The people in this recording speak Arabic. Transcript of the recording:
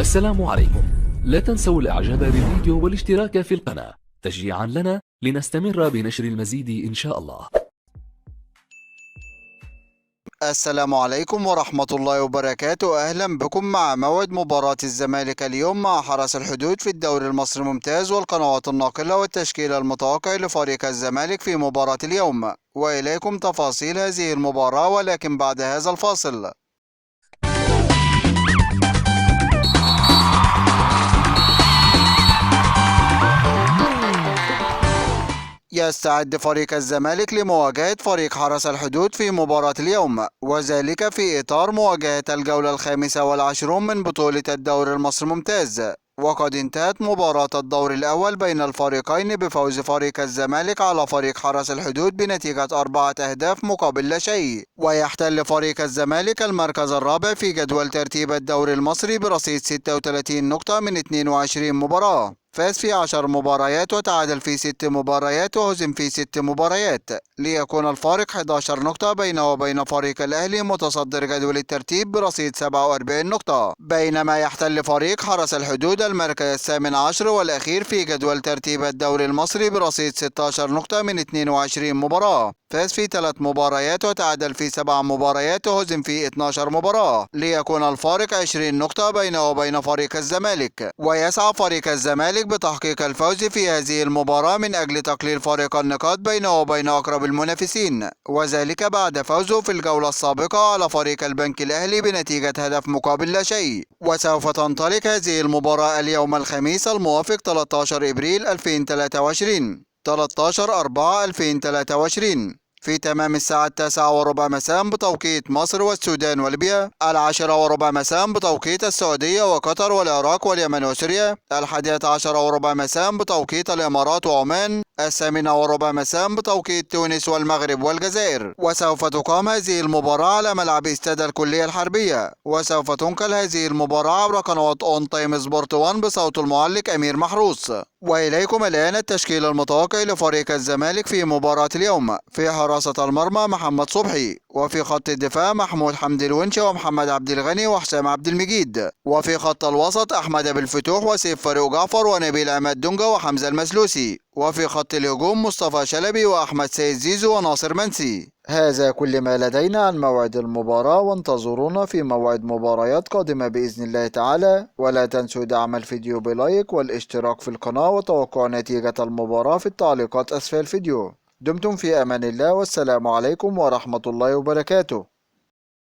السلام عليكم. لا تنسوا الاعجاب بالفيديو والاشتراك في القناة تشجيعا لنا لنستمر بنشر المزيد إن شاء الله. السلام عليكم ورحمة الله وبركاته. أهلا بكم مع موعد مباراة الزمالك اليوم مع حرس الحدود في الدوري المصري الممتاز والقنوات الناقلة والتشكيل المتوقع لفريق الزمالك في مباراة اليوم، وإليكم تفاصيل هذه المباراة ولكن بعد هذا الفاصل. يستعد فريق الزمالك لمواجهة فريق حرس الحدود في مباراة اليوم، وذلك في إطار مواجهة الجولة 25 من بطولة الدوري المصري الممتاز. وقد انتهت مباراة الدور الأول بين الفريقين بفوز فريق الزمالك على فريق حرس الحدود بنتيجة 4 أهداف مقابل لا شيء، ويحتل فريق الزمالك المركز الرابع في جدول ترتيب الدوري المصري برصيد 36 نقطة من 22 مباراة. فاز في 10 مباريات وتعادل في 6 مباريات وهزم في 6 مباريات، ليكون الفارق 11 نقطة بينه وبين فريق الأهلي متصدر جدول الترتيب برصيد 47 نقطة، بينما يحتل فريق حرس الحدود المركز الثامن عشر والأخير في جدول ترتيب الدوري المصري برصيد 16 نقطة من 22 مباراة. فاز في 3 مباريات وتعادل في 7 مباريات وهزم في 12 مباراة، ليكون الفارق 20 نقطة بينه وبين فريق الزمالك. ويسعى فريق الزمالك بتحقيق الفوز في هذه المباراة من أجل تقليل فارق النقاط بينه وبين أقرب المنافسين، وذلك بعد فوزه في الجولة السابقة على فريق البنك الأهلي بنتيجة هدف مقابل لا شيء. وسوف تنطلق هذه المباراة اليوم الخميس الموافق 13 إبريل 2023 13/4/2023 في تمام الساعة 9:15 مساء بتوقيت مصر والسودان وليبيا، 10:15 مساء بتوقيت السعودية وقطر والعراق واليمن وسوريا، 11:15 مساء بتوقيت الإمارات وعمان، 8:15 مساء بتوقيت تونس والمغرب والجزائر. وسوف تقام هذه المباراة على ملعب استاد الكلية الحربية، وسوف تنقل هذه المباراة عبر قنوات اون تايم سبورت 1 بصوت المعلق أمير محروس. وإليكم الآن التشكيل المتوقع لفريق الزمالك في مباراة اليوم. في حراسة المرمى محمد صبحي، وفي خط الدفاع محمود حمدي الونشة ومحمد عبد الغني وحسام عبد المجيد، وفي خط الوسط أحمد أبو الفتوح وسيف فاروق جعفر ونبيل أحمد دونجا وحمزة المسلوسي، وفي خط الهجوم مصطفى شلبي وأحمد سيد زيزو وناصر منسي. هذا كل ما لدينا عن موعد المباراة، وانتظرونا في موعد مباريات قادمة بإذن الله تعالى، ولا تنسوا دعم الفيديو بلايك والاشتراك في القناة وتوقع نتيجة المباراة في التعليقات أسفل الفيديو. دمتم في أمان الله، والسلام عليكم ورحمة الله وبركاته.